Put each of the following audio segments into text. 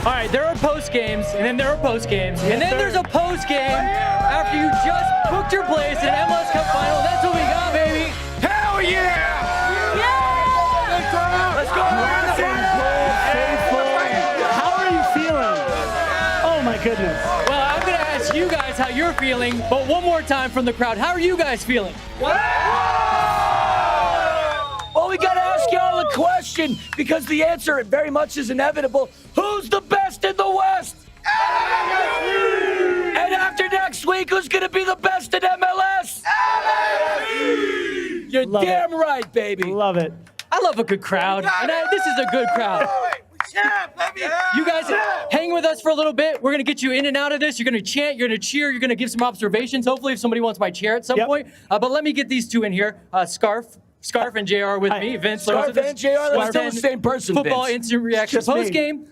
All right, there are post games, and then there are post games, and then there's a post game after you just booked your place in an MLS Cup final. That's what we got, baby. Hell yeah! Let's go! How are you feeling? Oh my goodness. Well, I'm going to ask you guys how you're feeling, but one more time from the crowd. How are you guys feeling? Well, we got to ask y'all a question because the answer very much is inevitable. Who's the best in the West? LAFC! And after next week, who's going to be the best in MLS? LAFC! You're damn right, baby. Love it. I love a good crowd, and this is a good crowd. You guys hang with us for a little bit. We're going to get you in and out of this. You're going to chant. You're going to cheer. You're going to give some observations. Hopefully, if somebody wants my chair at some point. But let me get these two in here. Scarf and JR with me. Vince. Scarf and JR, they're still the same person, Football Vince. instant reaction. Post game.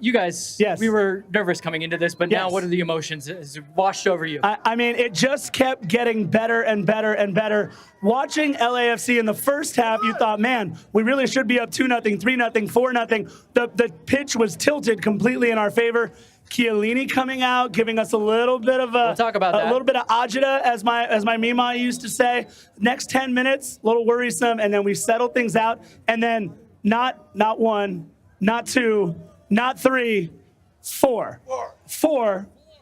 You guys, Yes. we were nervous coming into this, but now what are the emotions? Has it washed over you? I mean, it just kept getting better and better and better. Watching LAFC in the first half, you thought, man, we really should be up 2-0, 3-0, 4-0. The pitch was tilted completely in our favor. Chiellini coming out, giving us a little bit of we'll talk about that. little bit of agita, as my Mima used to say. Next 10 minutes, a little worrisome, and then we settled things out. And then not one, not two, not three, four.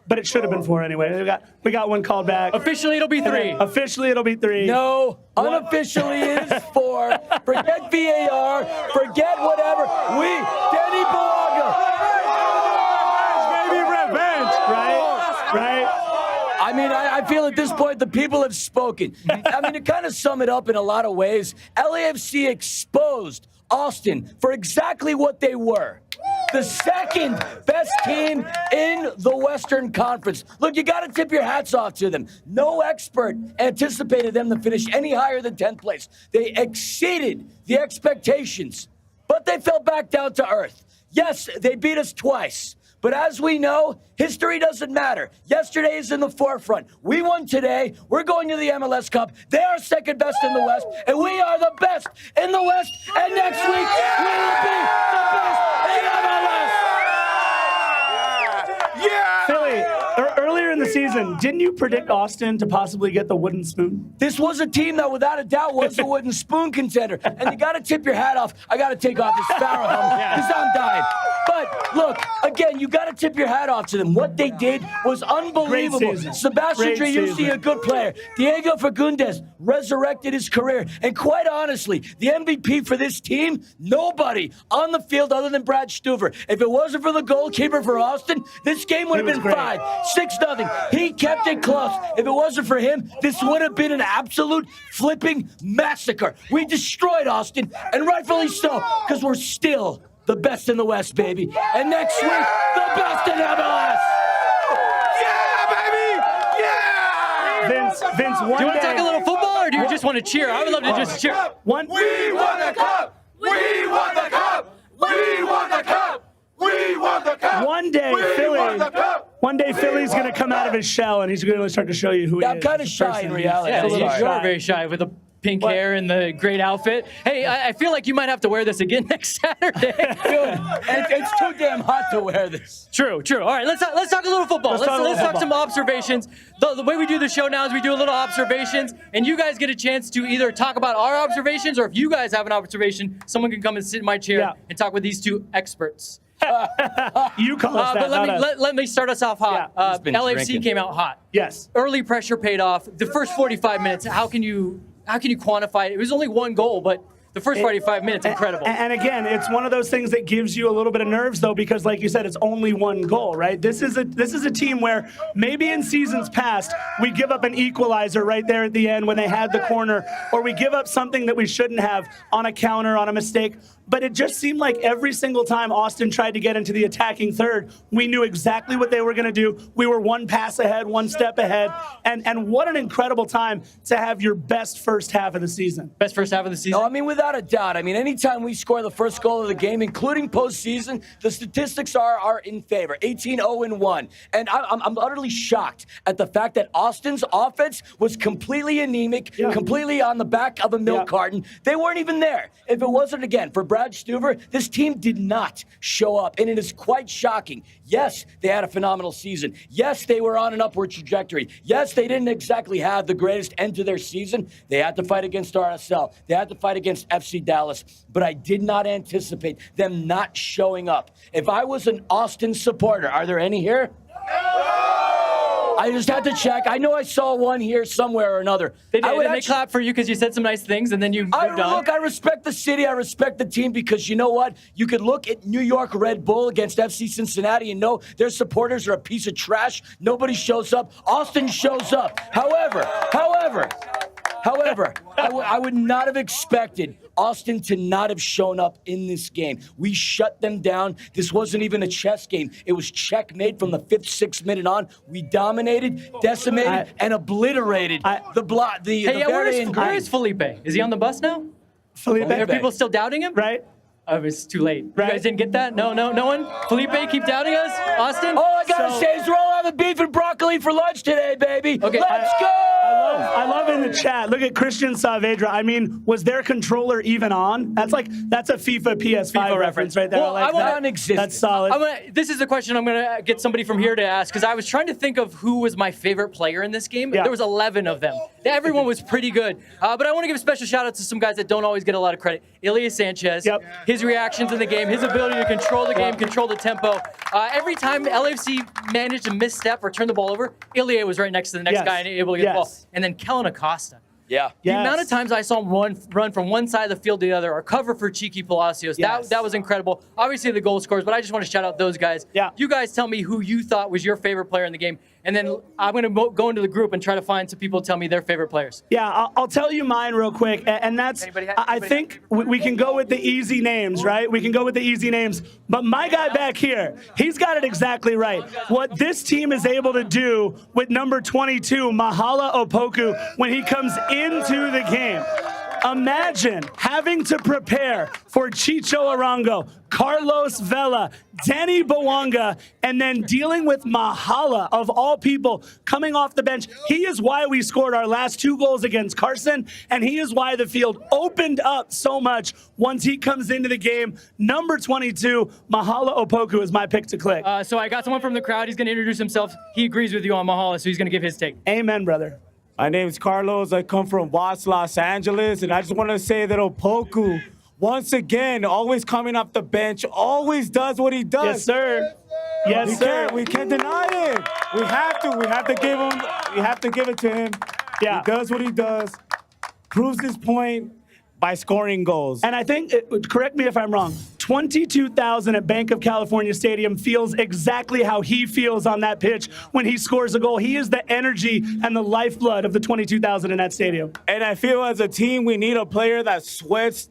But it should have been 4 anyway. We got one called back. Officially, it'll be 3. Officially, it'll be 3. No, unofficially it is 4. Forget VAR. Forget whatever. Danny Balaga. Right? I mean, I feel at this point the people have spoken. I mean, to kind of sum it up in a lot of ways, LAFC exposed Austin for exactly what they were. The second best team in the Western Conference. Look, you got to tip your hats off to them. No expert anticipated them to finish any higher than 10th place. They exceeded the expectations, but they fell back down to earth. Yes, they beat us twice. But as we know, history doesn't matter. Yesterday is in the forefront. We won today. We're going to the MLS Cup. They are second best in the West, and we are the best in the West. And next week, we will be the best in MLS. Yeah! Philly, earlier in the season, didn't you predict Austin to possibly get the wooden spoon? This was a team that, without a doubt, was a wooden spoon contender. And you got to tip your hat off. I got to take off this Farrah helmet because I'm dying. But look, again, you got to tip your hat off to them. What they did was unbelievable. Sebastian Driussi, a good player. Diego Fagundes resurrected his career. And quite honestly, the MVP for this team, nobody on the field other than Brad Stuver. If it wasn't for the goalkeeper for Austin, this game would have been 5-6-0. He kept it close. If it wasn't for him, this would have been an absolute flipping massacre. We destroyed Austin, and rightfully so, because we're still the best in the West, baby. And next week, the best in MLS. Yeah, baby! Yeah! Vince, one Do you want day, to talk a little football, or do you just want to cheer? I would love to just cheer. We won the cup! We won the cup! We won the cup! We won the cup! One day, Philly's going to come out of his shell, and he's going to start to show you who he is. I'm kind of shy in reality. Yeah, little you're shy. very shy with the pink hair and the great outfit. Hey, I feel like you might have to wear this again next Saturday. Dude, it's too damn hot to wear this. True. All right, let's talk a little football. Let's talk some observations. The way we do the show now is we do a little observations, and you guys get a chance to either talk about our observations, or if you guys have an observation, someone can come and sit in my chair and talk with these two experts. You call us that, But let me start us off hot. LAFC came out hot. Yes. Early pressure paid off. The first 45 minutes, how can you quantify it? It was only one goal, but the first 45 minutes, incredible. And again, it's one of those things that gives you a little bit of nerves, though, because like you said, it's only one goal, right? This is a team where maybe in seasons past, we give up an equalizer right there at the end when they had the corner, or we give up something that we shouldn't have on a counter, on a mistake. But it just seemed like every single time Austin tried to get into the attacking third, we knew exactly what they were going to do. We were one pass ahead, one step ahead. And what an incredible time to have your best first half of the season. Best first half of the season? No, I mean, without a doubt. I mean, anytime we score the first goal of the game, including postseason, the statistics are in favor. 18-0-1. And I'm utterly shocked at the fact that Austin's offense was completely anemic, completely on the back of a milk carton. They weren't even there. If it wasn't, again, for Brad Brad Stuver, this team did not show up, and it is quite shocking. Yes, they had a phenomenal season. Yes, they were on an upward trajectory. Yes, they didn't exactly have the greatest end to their season. They had to fight against RSL. They had to fight against FC Dallas, but I did not anticipate them not showing up. If I was an Austin supporter, are there any here? I just had to check. I know I saw one here somewhere or another. They clap for you because you said some nice things, and then you moved on. Look, I respect the city. I respect the team because you know what? You could look at New York Red Bull against FC Cincinnati and know their supporters are a piece of trash. Nobody shows up. Austin shows up. However, I would not have expected Austin to not have shown up in this game. We shut them down. This wasn't even a chess game. It was checkmate from the 5th, 6th minute on. We dominated, decimated, and obliterated the where is Felipe? Is he on the bus now? Felipe. Are people still doubting him? Right. Oh, it's too late. Right. You guys didn't get that? No one? Felipe, keep doubting us? Austin? All I gotta say is we're all having beef and broccoli for lunch today, baby. Okay. Let's go! I love in the chat. Look at Christian Saavedra. I mean, was their controller even on? That's a FIFA PS5 reference right there. Well, I like that. Non-existent. That's solid. This is a question I'm going to get somebody from here to ask, because I was trying to think of who was my favorite player in this game. Yeah. There was 11 of them. Everyone was pretty good. But I want to give a special shout out to some guys that don't always get a lot of credit. Ilya Sanchez, his reactions in the game, his ability to control the game, control the tempo. Every time LAFC managed to misstep or turn the ball over, Ilya was right next to the next guy and able to get the ball. And then Kellen Acosta. Yeah. The amount of times I saw him run from one side of the field to the other, or cover for Cheeky Palacios, that was incredible. Obviously the goal scores, but I just want to shout out those guys. Yeah. You guys tell me who you thought was your favorite player in the game, and then I'm going to go into the group and try to find some people to tell me their favorite players. Yeah, I'll tell you mine real quick, and that's, I think we can go with the easy names, right? We can go with the easy names, but my guy back here, he's got it exactly right. What this team is able to do with number 22, Mahala Opoku, when he comes into the game. Imagine having to prepare for Chicho Arango, Carlos Vela, Danny Bawanga, and then dealing with Mahala, of all people, coming off the bench. He is why we scored our last 2 goals against Carson, and he is why the field opened up so much once he comes into the game. Number 22, Mahala Opoku is my pick to click. So I got someone from the crowd. He's going to introduce himself. He agrees with you on Mahala, so he's going to give his take. Amen, brother. My name is Carlos. I come from Watts, Los Angeles, and I just want to say that Opoku, once again, always coming off the bench, always does what he does. Yes, sir. Yes, sir. We can't deny it. We have to. We have to give him. We have to give it to him. Yeah. He does what he does. Proves his point by scoring goals. And I think, correct me if I'm wrong, 22,000 at Banc of California Stadium feels exactly how he feels on that pitch when he scores a goal. He is the energy and the lifeblood of the 22,000 in that stadium. And I feel as a team, we need a player that sweats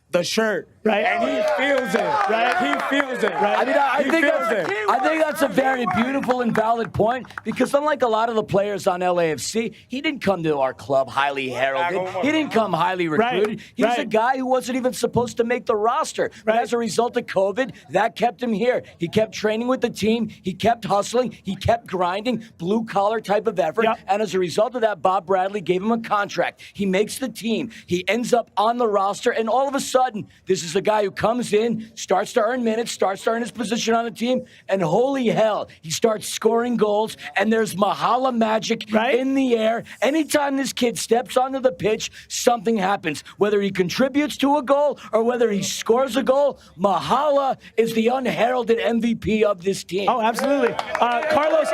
the shirt. Right. And he feels it. Right. He feels it. Right. I mean, I think that's a very beautiful and valid point, because unlike a lot of the players on LAFC, he didn't come to our club highly heralded. He didn't come highly recruited. Right. He's a guy who wasn't even supposed to make the roster. But as a result of COVID, that kept him here. He kept training with the team. He kept hustling. He kept grinding, blue-collar type of effort. Yep. And as a result of that, Bob Bradley gave him a contract. He makes the team. He ends up on the roster, and all of a sudden, this is a guy who comes in, starts to earn minutes, starts to earn his position on the team, and holy hell, he starts scoring goals, and there's Mahala magic in the air. Anytime this kid steps onto the pitch, something happens. Whether he contributes to a goal or whether he scores a goal, Mahala is the unheralded MVP of this team. Oh, absolutely. Carlos,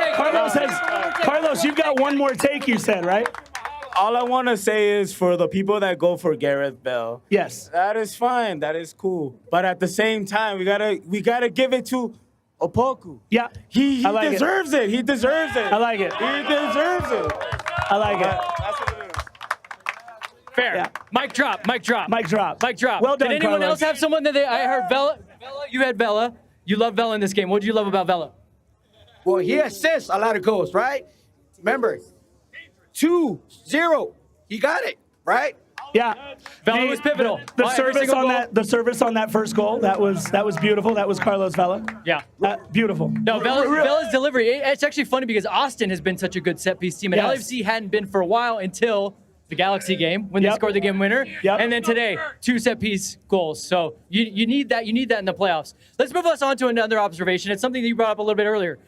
you've got one more take, you said, right? All I want to say is, for the people that go for Gareth Bale, yes, that is fine, that is cool. But at the same time, we gotta give it to Opoku. Yeah, he like deserves it. He deserves it. I like it. He deserves it. I like it. That's what it is. Fair. Yeah. Mic drop. Mic drop. Well done, Carlos. Did anyone else have someone that I heard Vela? You had Vela. You love Vela in this game. What did you love about Vela? Well, he assists a lot of goals, right? Remember, 2-0. He got it, right? Yeah, Vela was pivotal. The service on that first goal, that was beautiful. That was Carlos Vela. Yeah, beautiful. No, Vela's delivery. It's actually funny because Austin has been such a good set piece team, and Yes. LAFC hadn't been for a while until the Galaxy game when they scored the game winner. Yep. And then today, 2 set-piece goals. So you need that. You need that in the playoffs. Let's move us on to another observation. It's something that you brought up a little bit earlier.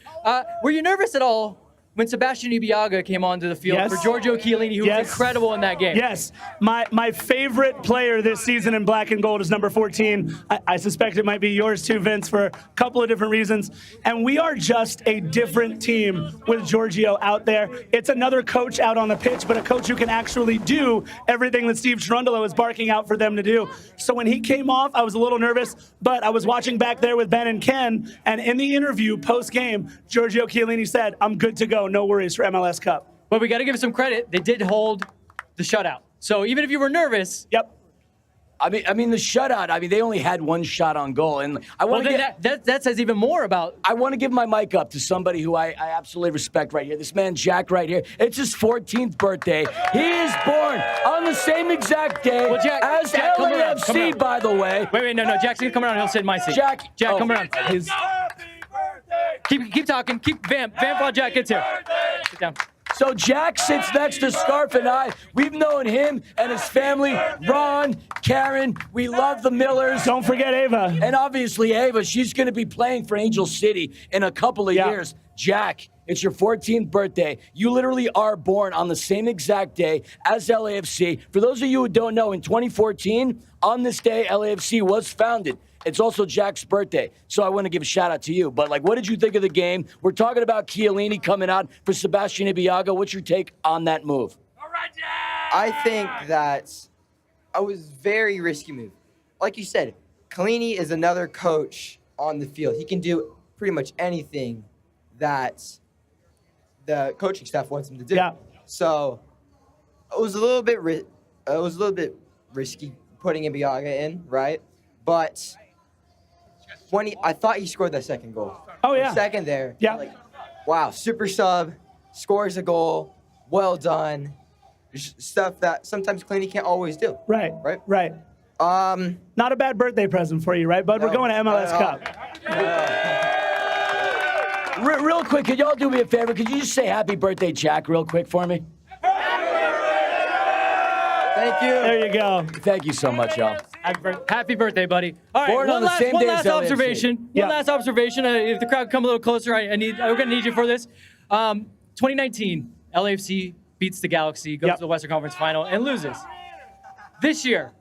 Were you nervous at all when Sebastian Ibiaga came onto the field for Giorgio Chiellini, who was incredible in that game? Yes. My favorite player this season in black and gold is number 14. I suspect it might be yours too, Vince, for a couple of different reasons. And we are just a different team with Giorgio out there. It's another coach out on the pitch, but a coach who can actually do everything that Steve Cherundolo is barking out for them to do. So when he came off, I was a little nervous, but I was watching back there with Ben and Ken, and in the interview post-game, Giorgio Chiellini said, "I'm good to go. No worries for MLS Cup." But we got to give some credit. They did hold the shutout. So even if you were nervous, I mean the shutout. I mean they only had one shot on goal, and I want to that says even more about. I want to give my mic up to somebody who I absolutely respect right here. This man Jack right here. It's his 14th birthday. He is born on the same exact day as LAFC, by the way. Wait, no, Jack's gonna come around. He'll sit in my seat. Jack, come around. Keep talking. Keep vamp while Jack gets here. Sit down. So Jack sits next to Scarf and I. We've known him and his family, Ron, Karen. We love the Millers. Don't forget Ava. And obviously Ava, she's going to be playing for Angel City in a couple of years. Jack, it's your 14th birthday. You literally are born on the same exact day as LAFC. For those of you who don't know, in 2014, on this day, LAFC was founded. It's also Jack's birthday, so I want to give a shout-out to you. But, what did you think of the game? We're talking about Chiellini coming out for Sebastian Ibiaga. What's your take on that move? I think that it was very risky move. Like you said, Chiellini is another coach on the field. He can do pretty much anything that the coaching staff wants him to do. Yeah. So it was a little bit risky putting Ibiaga in, right? But I thought he scored that second goal. Oh, yeah. The second there. Yeah. Wow, super sub, scores a goal, well done. Stuff that sometimes Chiellini can't always do. Right. Not a bad birthday present for you, right, bud? We're going to MLS Cup. Real quick, could y'all do me a favor? Could you just say happy birthday, Jack, real quick for me? Thank you. There you go. Thank you so much, y'all. Happy birthday, buddy. All right, Born one on the same day as last LAFC. observation. Yeah. One last observation. If the crowd come a little closer, we're gonna need you for this. 2019, LAFC beats the Galaxy, goes to the Western Conference Final, and loses. This year,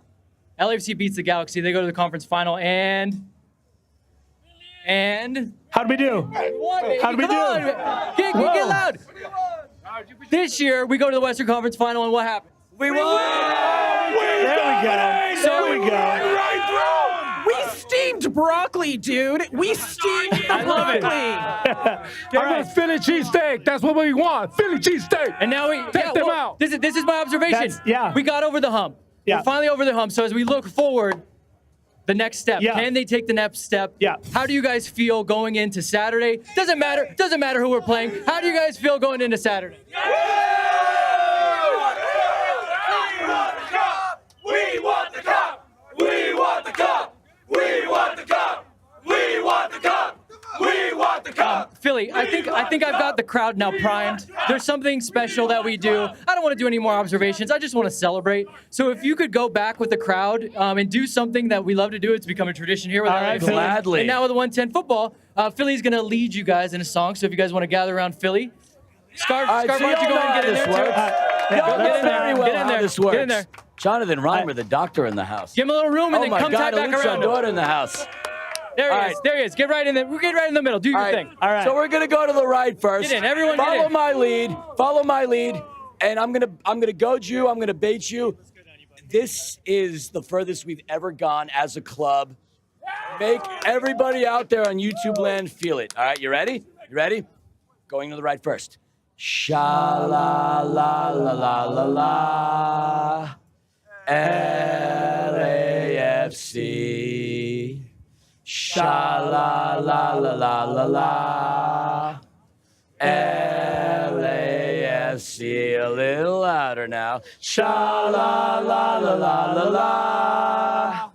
LAFC beats the Galaxy. They go to the conference final, and How'd we do? How'd we do? Get loud. This year, we go to the Western Conference Final, and what happened? We won! There we go. There we go. We steamed broccoli, dude. We steamed I love it. broccoli. All right. Philly cheesesteak. That's what we want. Philly cheesesteak. And now Take them out. This is my observation. We got over the hump. Yeah. We're finally over the hump. So as we look forward, the next step. Yeah. Can they take the next step? Yeah. How do you guys feel going into Saturday? Doesn't matter who we're playing. How do you guys feel going into Saturday? We want the cup! We want the cup! We want the cup! We want the cup! We want the cup! Philly, I think I've got the crowd now primed. There's something special that we do. I don't want to do any more observations. I just want to celebrate. So if you could go back with the crowd and do something that we love to do, it's become a tradition here with All right, LAFC. gladly. And now with the 110 football, Philly's going to lead you guys in a song. So if you guys want to gather around Philly, Scarf, why don't you go ahead and get in there too? Y'all know Get in there. very well Get in how there. this works. Get in there. Jonathan Reimer, the doctor in the house. Give him a little room and Oh then my come God, back Alicia around him. daughter in the house. There he All is. right. There he is. Get right in there. We'll get right in the middle. Do your thing. All right. So we're gonna go to the right first. Get in. Everyone get follow in. my lead. Follow my lead. And I'm gonna goad you. I'm gonna bait you. This is the furthest we've ever gone as a club. Make everybody out there on YouTube land feel it. All right, you ready? You ready? Going to the right first. Sha la la la la la la. LAFC. Sha la la la la la la. LAFC. A little louder now. Sha la la la la la la.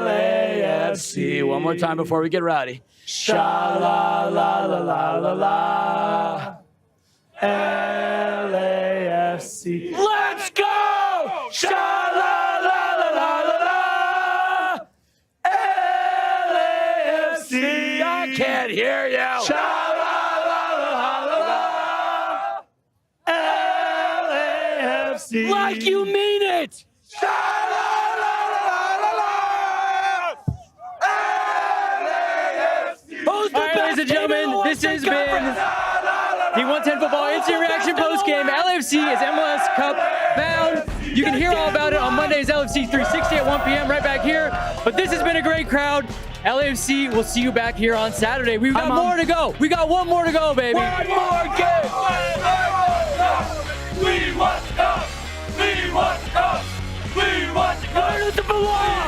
LAFC. One more time before we get rowdy. Sha la la la la la la. LAFC. Let's go! Sha-la-la-la-la-la-la! LAFC! I can't hear you! Sha-la-la-la-la-la-la! LAFC. Like you mean it! Who's the All right, ladies and best team in gentlemen, the this has Western been Conference? the 110 Football Instant Reaction Postgame. LAFC is MLS Cup bound. You can hear all about it on Monday's LFC 360 at 1 p.m. right back here. But this has been a great crowd. LAFC, we'll see you back here on Saturday. We've got more to go. We got one more to go, baby. One more game! We want the cup! We want the cup! We want the cup! Where does it belong?